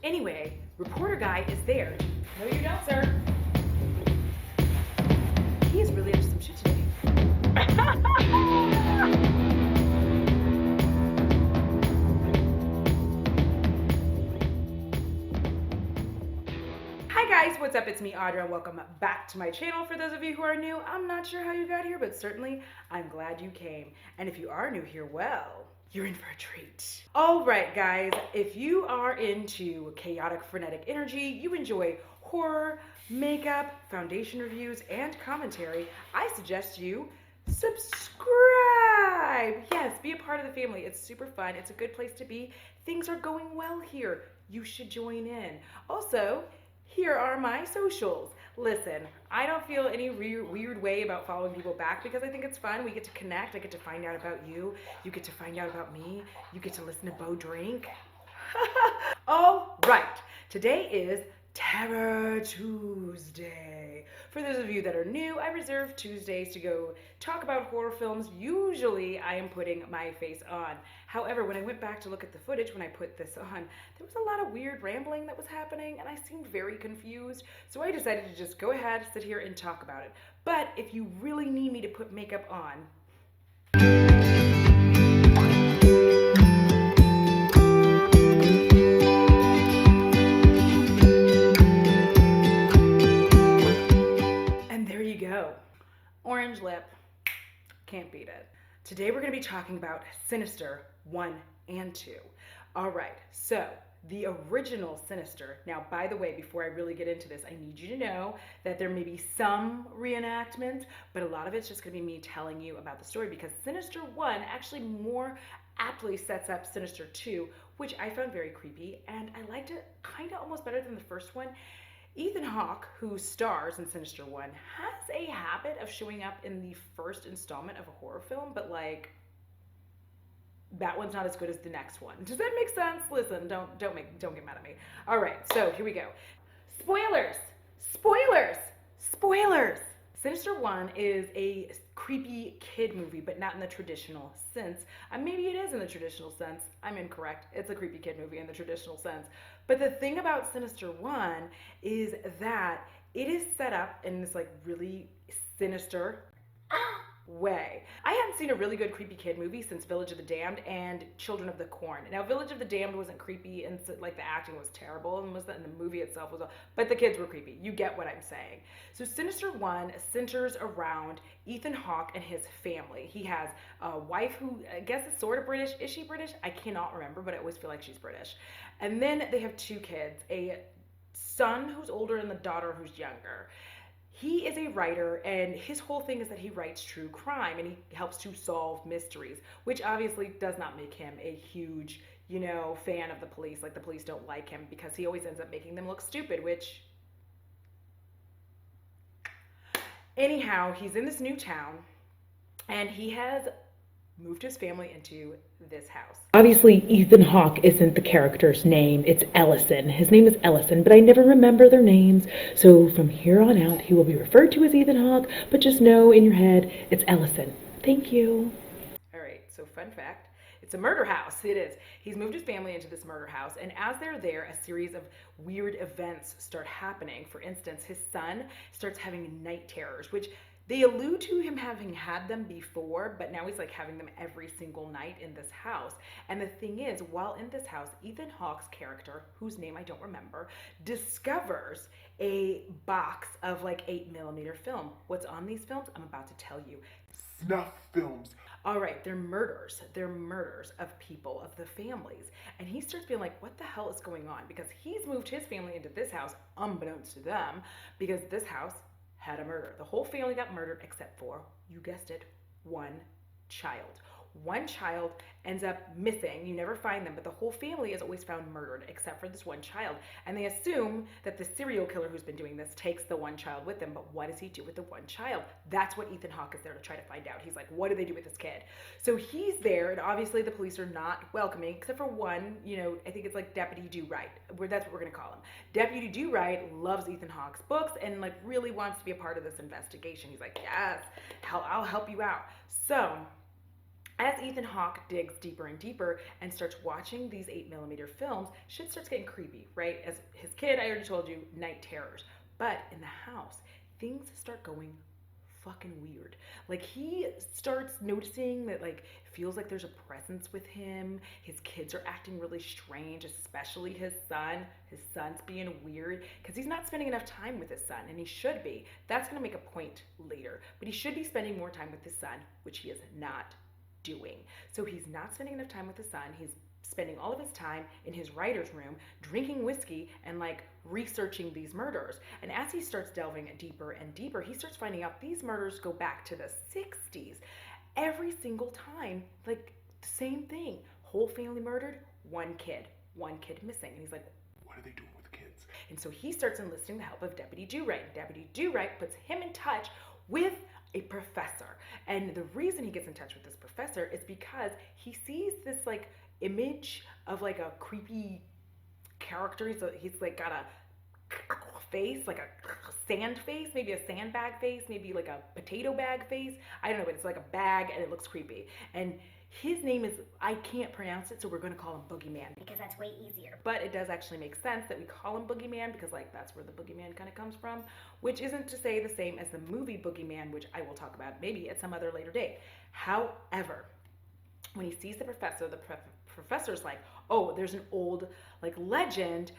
Anyway, reporter guy is there. No, you don't, sir. He is really up to some shit today. Hi guys, what's up? It's me, Audra, and welcome back to my channel. For those of you who are new, I'm not sure how you got here, but certainly I'm glad you came. And if you are new here, well, you're in for a treat. All right, guys, if you are into chaotic, frenetic energy, you enjoy horror, makeup, foundation reviews, and commentary, I suggest you subscribe. Yes, be a part of the family. It's super fun. It's a good place to be. Things are going well here. You should join in. Also, here are my socials. Listen, I don't feel any weird way about following people back because I think it's fun. We get to connect. I get to find out about you. You get to find out about me. You get to listen to Bo drink. All right. Today is Terror Tuesday. For those of you that are new, I reserve Tuesdays to go talk about horror films. Usually I am putting my face on. However, when I went back to look at the footage when I put this on, there was a lot of weird rambling that was happening and I seemed very confused. So I decided to just go ahead, sit here and talk about it. But if you really need me to put makeup on, orange lip, can't beat it. Today we're going to be talking about Sinister 1 and 2. All right, so the original Sinister. Now, by the way, before I really get into this, I need you to know that there may be some reenactment, but a lot of it's just going to be me telling you about the story because Sinister 1 actually more aptly sets up Sinister 2, which I found very creepy, and I liked it kind of almost better than the first one. Ethan Hawke, who stars in Sinister 1, has a habit of showing up in the first installment of a horror film, but like, that one's not as good as the next one. Does that make sense? Listen, don't get mad at me. All right, so here we go. Spoilers! Spoilers! Spoilers! Sinister 1 is a creepy kid movie, but not in the traditional sense. Maybe it is in the traditional sense. I'm incorrect. It's a creepy kid movie in the traditional sense. But the thing about Sinister 1 is that it is set up in this like really sinister way. I hadn't seen a really good creepy kid movie since Village of the Damned and Children of the Corn. Now, Village of the Damned wasn't creepy and like the acting was terrible and the movie itself was, but the kids were creepy. You get what I'm saying. So Sinister 1 centers around Ethan Hawke and his family. He has a wife who I guess is sort of British. Is she British? I cannot remember, but I always feel like she's British. And then they have two kids, a son who's older and the daughter who's younger. He is a writer, and his whole thing is that he writes true crime, and he helps to solve mysteries, which obviously does not make him a huge, fan of the police. Like, the police don't like him because he always ends up making them look stupid, which... Anyhow, he's in this new town, and he has moved his family into this house. Obviously, Ethan Hawke isn't the character's name. It's Ellison. His name is Ellison, but I never remember their names. So from here on out, he will be referred to as Ethan Hawke, but just know in your head, it's Ellison. Thank you. All right, so fun fact. It's a murder house. It is. He's moved his family into this murder house, and as they're there, a series of weird events start happening. For instance, his son starts having night terrors, which they allude to him having had them before, but now he's like having them every single night in this house. And the thing is, while in this house, Ethan Hawke's character, whose name I don't remember, discovers a box of like 8mm film. What's on these films? I'm about to tell you. Snuff films. All right, they're murders. They're murders of people, of the families. And he starts being like, what the hell is going on? Because he's moved his family into this house, unbeknownst to them, because this house had a murder. The whole family got murdered except for, you guessed it, one child. One child ends up missing. You never find them, but the whole family is always found murdered except for this one child. And they assume that the serial killer who's been doing this takes the one child with him, but what does he do with the one child? That's what Ethan Hawke is there to try to find out. He's like, what do they do with this kid? So he's there, and obviously the police are not welcoming, except for one, I think it's like Deputy Do-Right. That's what we're gonna call him. Deputy Do-Right loves Ethan Hawke's books and like really wants to be a part of this investigation. He's like, yes, I'll help you out. So As Ethan Hawke digs deeper and deeper and starts watching these 8mm films, shit starts getting creepy, right? As his kid, I already told you, night terrors. But in the house, things start going fucking weird. Like, he starts noticing that, like, it feels like there's a presence with him. His kids are acting really strange, especially his son. His son's being weird because he's not spending enough time with his son, and he should be. That's going to make a point later. But he should be spending more time with his son, which he is not doing. So he's not spending enough time with his son. He's spending all of his time in his writer's room drinking whiskey and like researching these murders. And as he starts delving deeper and deeper, he starts finding out these murders go back to the 60s. Every single time, like, the same thing. Whole family murdered, one kid missing. And he's like, What are they doing with kids? and so he starts enlisting the help of Deputy Do-Right. And Deputy Do-Right puts him in touch with a professor. And the reason he gets in touch with this professor is because he sees this like image of like a creepy character. He's like got a face, like a sand face, maybe a sandbag face, maybe like a potato bag face. I don't know, but it's like a bag and it looks creepy. And his name is, I can't pronounce it, so we're going to call him Boogeyman. Because that's way easier. But it does actually make sense that we call him Boogeyman because, like, that's where the Boogeyman kind of comes from, which isn't to say the same as the movie Boogeyman, which I will talk about maybe at some other later date. However, when he sees the professor's like, oh, there's an old, like, legend,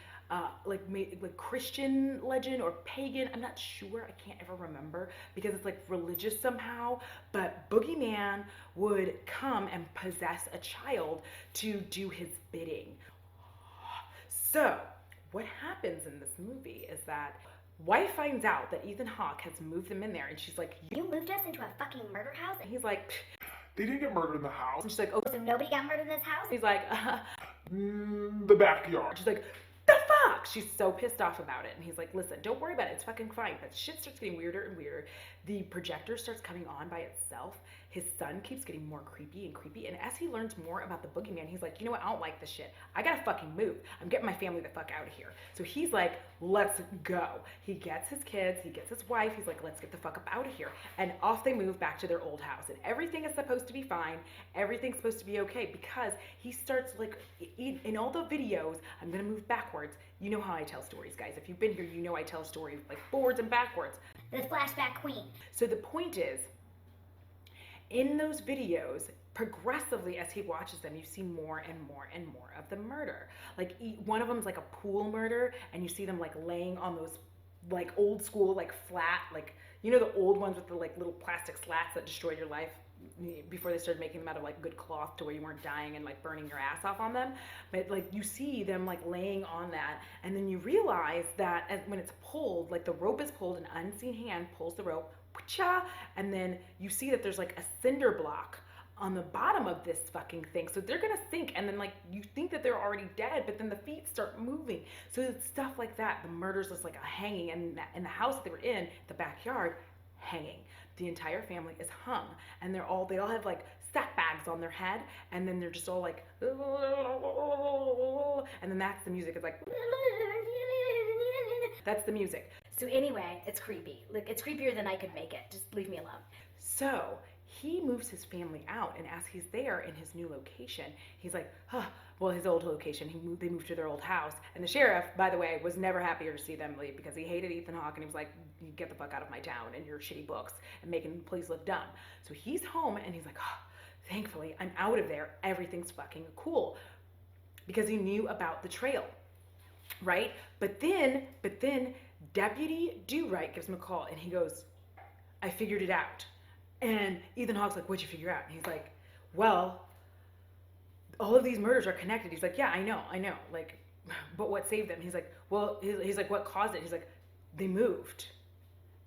like Christian legend or pagan. I'm not sure. I can't ever remember because it's like religious somehow. But Boogeyman would come and possess a child to do his bidding. So what happens in this movie is that wife finds out that Ethan Hawke has moved them in there, and she's like, You moved us into a fucking murder house? and he's like, They didn't get murdered in the house. and she's like, oh, So nobody got murdered in this house? he's like, The backyard. she's like, the fuck? She's so pissed off about it. And he's like, listen, don't worry about it. It's fucking fine. But shit starts getting weirder and weirder. The projector starts coming on by itself. His son keeps getting more creepy and creepy. And as he learns more about the Boogeyman, he's like, you know what? I don't like this shit. I gotta fucking move. I'm getting my family the fuck out of here. So he's like, let's go. He gets his kids. He gets his wife. He's like, let's get the fuck up out of here. And off they move back to their old house. And everything is supposed to be fine. Everything's supposed to be okay because he starts like, in all the videos, I'm gonna move backwards. You know how I tell stories, guys. If you've been here, you know I tell stories like forwards and backwards. The flashback queen. So the point is, in those videos, progressively as he watches them, you see more and more and more of the murder. Like one of them is like a pool murder, and you see them like laying on those like old school like flat, like, you know, the old ones with the like little plastic slats that destroyed your life before they started making them out of like good cloth to where you weren't dying and like burning your ass off on them. But like you see them like laying on that, and then you realize that when it's pulled, like the rope is pulled, an unseen hand pulls the rope, and then you see that there's like a cinder block on the bottom of this fucking thing. So they're gonna sink, and then like you think that they're already dead, but then the feet start moving. So it's stuff like that. The murder's just like a hanging, and in the house that they were in, the backyard, hanging. The entire family is hung, and they all have like sack bags on their head, and then they're just all like, and then that's the music. It's like, that's the music. So anyway, it's creepy. Like, it's creepier than I could make it. Just leave me alone. So he moves his family out, and as he's there in his new location, he's like, well, his old location, they moved to their old house. And the sheriff, by the way, was never happier to see them leave because he hated Ethan Hawke, and he was like, you get the fuck out of my town and your shitty books and making the police look dumb. So he's home, and he's like, thankfully, I'm out of there. Everything's fucking cool. Because he knew about the trail, right? But then Deputy Do-Right gives him a call, and he goes, I figured it out. And Ethan Hawke's like, what'd you figure out? And he's like, well, all of these murders are connected. He's like, yeah, I know. Like, but what saved them? He's like, well, he's like, what caused it? He's like, they moved.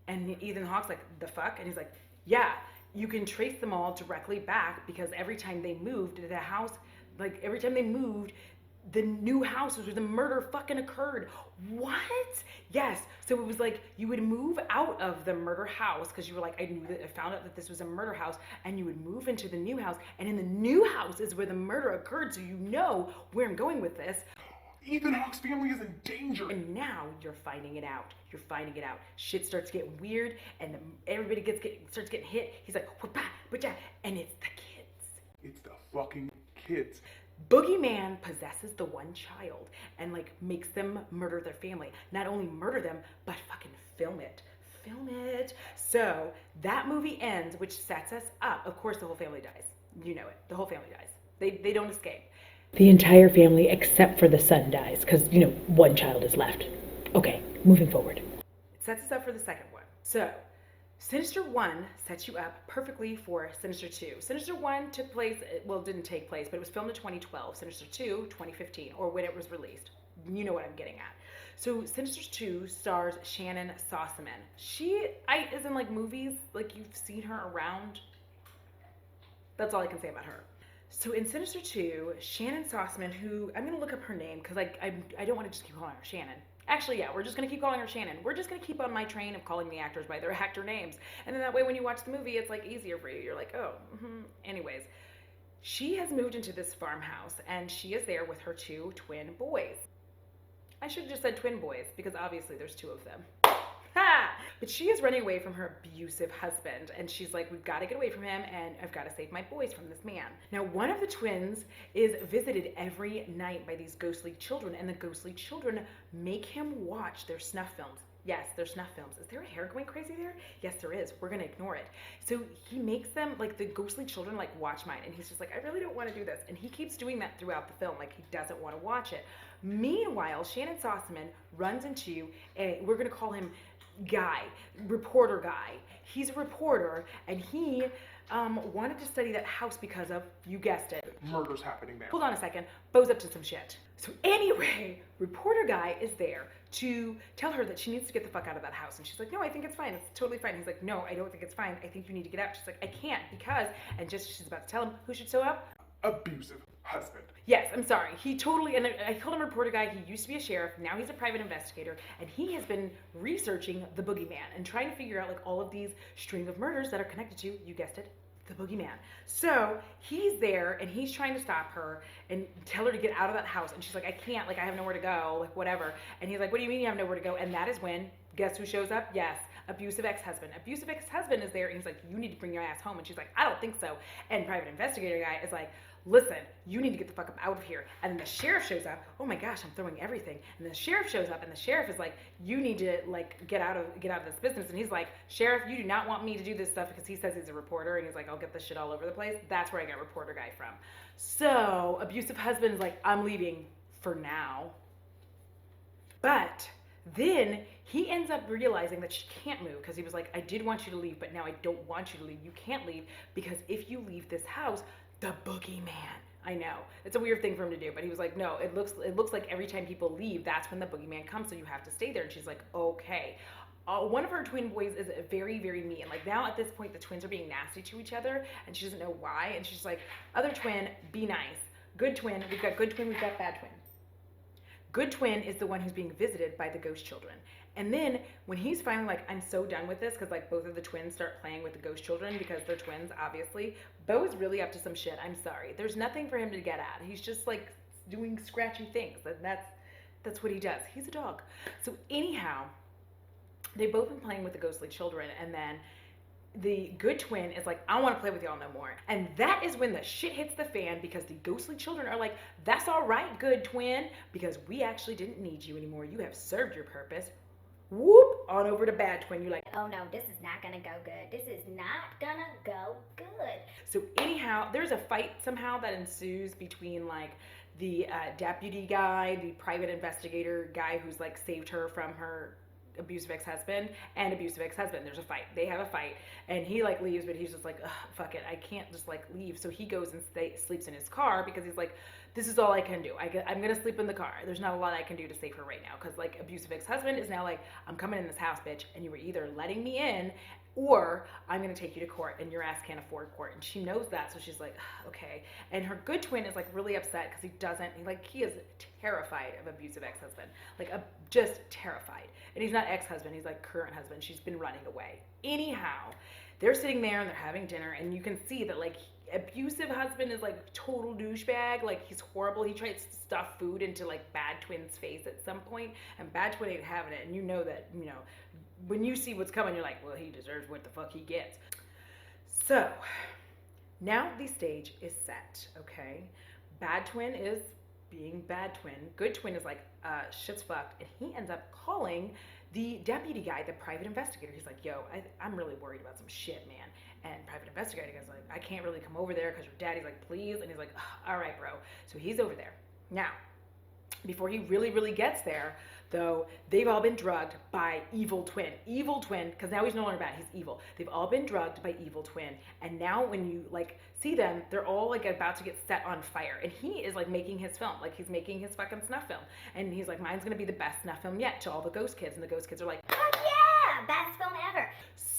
And Ethan Hawke's like, the fuck? And he's like, yeah, you can trace them all directly back because every time they moved, the house, like every time they moved, the new house was where the murder fucking occurred. What? Yes. So it was like you would move out of the murder house because you were like, I found out that this was a murder house, and you would move into the new house, and in the new house is where the murder occurred. So you know where I'm going with this. Ethan Hawke's family is in danger. And now you're finding it out. Shit starts getting weird, and everybody starts getting hit. He's like, and it's the kids. It's the fucking kids. Boogeyman possesses the one child and like makes them murder their family. Not only murder them, but fucking film it. Film it. So that movie ends, which sets us up. Of course, the whole family dies. You know it. The whole family dies. They don't escape. The entire family, except for the son, dies because, you know, one child is left. Okay, moving forward. It sets us up for the second one. So, Sinister 1 sets you up perfectly for Sinister 2. Sinister 1 took place, well, it didn't take place, but it was filmed in 2012. Sinister 2, 2015, or when it was released. You know what I'm getting at. So, Sinister 2 stars Shannon Sossamon. She is in like movies, like you've seen her around. That's all I can say about her. So in Sinister 2, Shannon Sossamon, who, I'm going to look up her name because I don't want to just keep calling her Shannon. Actually, yeah, we're just going to keep calling her Shannon. We're just going to keep on my train of calling the actors by their actor names. And then that way when you watch the movie, it's like easier for you. You're like, oh, Anyways, she has moved into this farmhouse and she is there with her two twin boys. I should have just said twin boys because obviously there's two of them. Ha! But she is running away from her abusive husband and she's like, we've got to get away from him and I've got to save my boys from this man. Now, one of the twins is visited every night by these ghostly children and the ghostly children make him watch their snuff films. Yes, they're snuff films. Is there a hair going crazy there? Yes, there is. We're going to ignore it. So he makes them, like the ghostly children, like watch mine. And he's just like, I really don't want to do this. And he keeps doing that throughout the film. Like he doesn't want to watch it. Meanwhile, Shannon Sossamon runs into we're going to call him reporter guy. He's a reporter and he wanted to study that house because of, you guessed it, Murder's happening there. hold on a second, Bo's up to some shit. So anyway, reporter guy is there to tell her that she needs to get the fuck out of that house. And she's like, no, I think it's fine. It's totally fine. He's like, no, I don't think it's fine. I think you need to get out. She's like, I can't because, and just she's about to tell him who should show up. Abusive husband. Yes, I'm sorry. He totally, and I called him a reporter guy. He used to be a sheriff. Now he's a private investigator. And he has been researching the boogeyman and trying to figure out like all of these string of murders that are connected to, you guessed it, the boogeyman. So he's there and he's trying to stop her and tell her to get out of that house. And she's like, I can't, like I have nowhere to go, like whatever. And he's like, what do you mean you have nowhere to go? And that is when, guess who shows up? Yes, abusive ex-husband. Abusive ex-husband is there and he's like, you need to bring your ass home. And she's like, I don't think so. And private investigator guy is like, listen, you need to get the fuck up out of here. And then the sheriff shows up. Oh my gosh, I'm throwing everything. And the sheriff shows up and the sheriff is like, you need to like get out of this business. And he's like, sheriff, you do not want me to do this stuff because he says he's a reporter and he's like, I'll get this shit all over the place. That's where I got reporter guy from. So abusive husband is like, I'm leaving for now. But then he ends up realizing that she can't move because he was like, I did want you to leave, but now I don't want you to leave. You can't leave because if you leave this house, the boogeyman. I know it's a weird thing for him to do, but he was like, no, it looks like every time people leave, that's when the boogeyman comes, so you have to stay there. And she's like, okay. One of her twin boys is very, very mean. Like now at this point, the twins are being nasty to each other, and she doesn't know why. And she's like, other twin, be nice. Good twin, we've got good twin, we've got bad twin. Good twin is the one who's being visited by the ghost children. And then when he's finally like, I'm so done with this, because like both of the twins start playing with the ghost children because they're twins, obviously. Bo is really up to some shit. I'm sorry. There's nothing for him to get at. He's just like doing scratchy things. That's what he does. He's a dog. So anyhow, they've both been playing with the ghostly children, and then the good twin is like, I don't want to play with y'all no more. And that is when the shit hits the fan because the ghostly children are like, that's all right, good twin, because we actually didn't need you anymore. You have served your purpose. Whoop, on over to bad twin. You're like, oh no, this is not gonna go good. This is not gonna go good. so anyhow, there's a fight somehow that ensues between like the deputy guy, the private investigator guy who's like saved her from her abusive ex-husband and abusive ex-husband. There's a fight. They have a fight and he like leaves, but he's just like, ugh, fuck it. I can't just like leave. So he goes and sleeps in his car because he's like, this is all I can do. I'm going to sleep in the car. There's not a lot I can do to save her right now. Cause like abusive ex-husband is now like, I'm coming in this house, bitch. And you were either letting me in or I'm going to take you to court and your ass can't afford court. And she knows that. So she's like, okay. And her good twin is like really upset because he is terrified of abusive ex-husband, like just terrified. And he's not ex-husband. He's like current husband. She's been running away. Anyhow, they're sitting there and they're having dinner and you can see that like abusive husband is like total douchebag. Like he's horrible. He tries to stuff food into like bad twin's face at some point and bad twin ain't having it. And you know that, you know, when you see what's coming, you're like, well, he deserves what the fuck he gets. So Now the stage is set, okay? Bad twin is being bad twin. Good twin is like, shit's fucked. And he ends up calling the deputy guy, the private investigator. He's like, yo, I'm really worried about some shit, man. And private investigator guy's like, I can't really come over there because your daddy's like, please. And he's like, all right, bro. So he's over there. Now, before he really gets there, though, they've all been drugged by evil twin. Evil twin, because now he's no longer bad, he's evil. They've all been drugged by evil twin. And now when you like see them, they're all like about to get set on fire. And he is like making his film, like he's making his fucking snuff film. And he's like, mine's gonna be the best snuff film yet, to all the ghost kids. And the ghost kids are like, Heck yeah! Best film ever.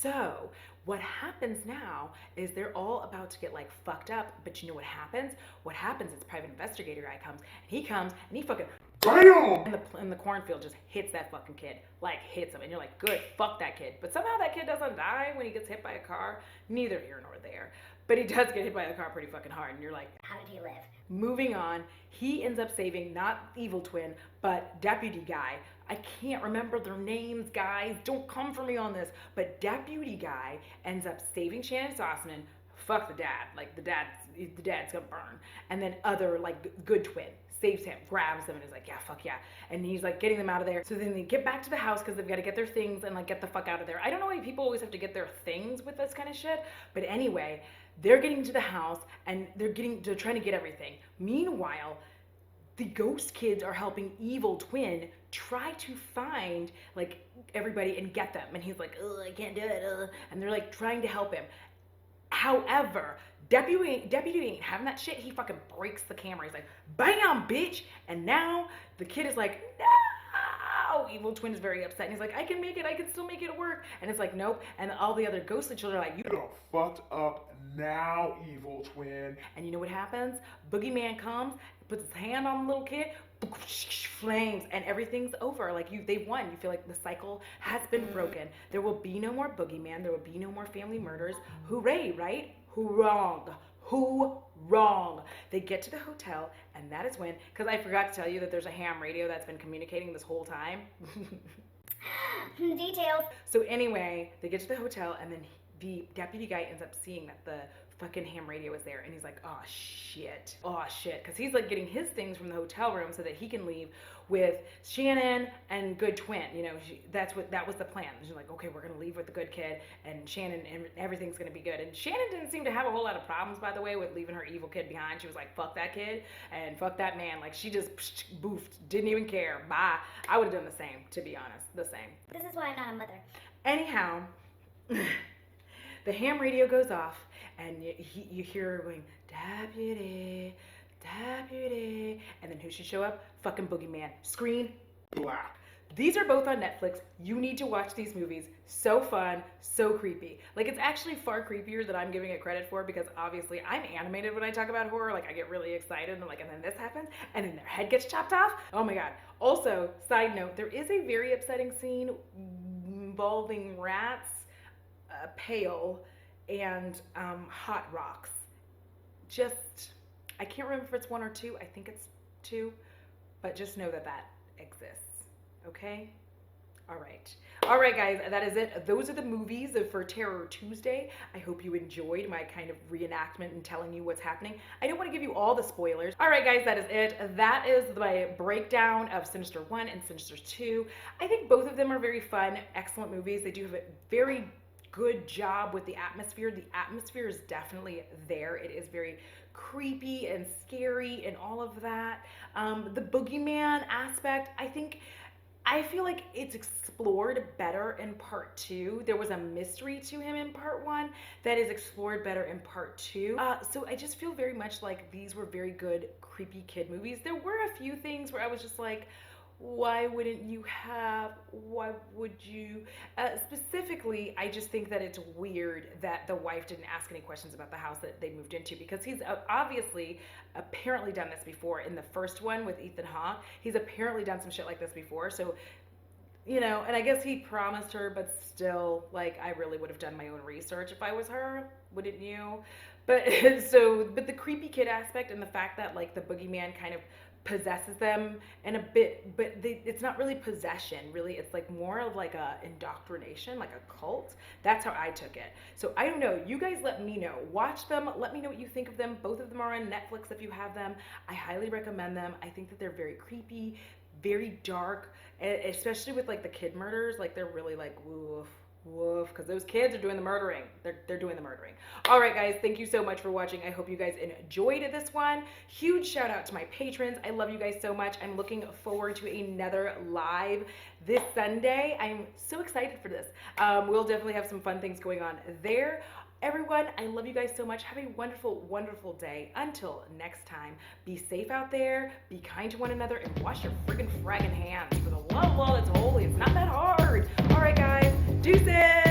so what happens now is they're all about to get like fucked up, but you know what happens? What happens is private investigator guy comes, and he fucking Damn! in the cornfield just hits that fucking kid, like hits him, and you're like, good, fuck that kid. But somehow that kid doesn't die when he gets hit by a car. Neither here nor there. But he does get hit by a car pretty fucking hard, and you're like, How did he live? moving on. He ends up saving not evil twin, but deputy guy. I can't remember their names, guys. Don't come for me on this. But deputy guy ends up saving Shannon Sossman. Fuck the dad. Like the dad's gonna burn. And then other like good twin saves him, grabs him, and is like, yeah, fuck yeah. And he's like getting them out of there. So then they get back to the house because they've got to get their things and like get the fuck out of there. I don't know why people always have to get their things with this kind of shit. But anyway, they're getting to the house and they're trying to get everything. Meanwhile, the ghost kids are helping evil twin try to find like everybody and get them. And he's like, oh, I can't do it. And they're like trying to help him. However, deputy ain't having that shit. He fucking breaks the camera. He's like, bam, bitch. And now the kid is like, no. Evil twin is very upset. And he's like, I can make it. I can still make it work. And it's like, nope. And all the other ghostly children are like, you You're fucked up now, evil twin. And you know what happens? Boogeyman comes, puts his hand on the little kid, flames, and everything's over. Like they've won. You feel like the cycle has been broken. There will be no more boogeyman. There will be no more family murders. Hooray, right? Who wrong? Who wrong? They get to the hotel, and that is when, because I forgot to tell you that there's a ham radio that's been communicating this whole time. Details. So anyway, they get to the hotel, and then the deputy guy ends up seeing that the fucking ham radio is there, and he's like, oh shit, because he's like getting his things from the hotel room so that he can leave with Shannon and good twin. You know, that was the plan. She's like, okay, we're gonna leave with the good kid and Shannon, and everything's gonna be good. And Shannon didn't seem to have a whole lot of problems, by the way, with leaving her evil kid behind. She was like, fuck that kid and fuck that man. Like she just boofed, didn't even care. Bye. I would have done the same, to be honest. The same. This is why I'm not a mother. Anyhow, the ham radio goes off, and you hear her going, deputy, deputy. And then who should show up? Fucking boogeyman. Screen black. These are both on Netflix. You need to watch these movies. So fun, so creepy. Like, it's actually far creepier than I'm giving it credit for, because obviously I'm animated when I talk about horror. Like, I get really excited and like, and then this happens, and then their head gets chopped off. Oh my God. Also, side note, there is a very upsetting scene involving rats, pale, and hot rocks. Just, I can't remember if it's 1 or 2. I think it's 2, but just know that that exists. Okay? All right, guys, that is it. Those are the movies for Terror Tuesday. I hope you enjoyed my kind of reenactment and telling you what's happening. I don't want to give you all the spoilers. All right, guys, that is it. That is my breakdown of Sinister 1 and Sinister 2. I think both of them are very fun, excellent movies. They do have a very good job with the atmosphere. The atmosphere is definitely there. It is very creepy and scary and all of that. The boogeyman aspect, I feel like it's explored better in part 2. There was a mystery to him in part 1 that is explored better in part 2. So I just feel very much like these were very good creepy kid movies. There were a few things where I was just like, why would you? Specifically, I just think that it's weird that the wife didn't ask any questions about the house that they moved into, because he's obviously apparently done this before. In the first one with Ethan Hawke, he's apparently done some shit like this before. So, you know, and I guess he promised her, but still, like, I really would have done my own research if I was her, wouldn't you? But the creepy kid aspect and the fact that, like, the boogeyman kind of possesses them in a bit, but it's not really possession, really. It's like more of like a indoctrination, like a cult. That's how I took it. So I don't know. You guys let me know. Watch them. Let me know what you think of them. Both of them are on Netflix if you have them. I highly recommend them. I think that they're very creepy, very dark, especially with like the kid murders. Like they're really like woof. Woof, because those kids are doing the murdering. They're doing the murdering. All right, guys, thank you so much for watching. I hope you guys enjoyed this one. Huge shout out to my patrons. I love you guys so much. I'm looking forward to another live this Sunday. I'm so excited for this. We'll definitely have some fun things going on there. Everyone, I love you guys so much. Have a wonderful, wonderful day. Until next time, be safe out there, be kind to one another, and wash your friggin' fraggin' hands. For the love of all that's holy, it's not that hard. All right, guys, deuces.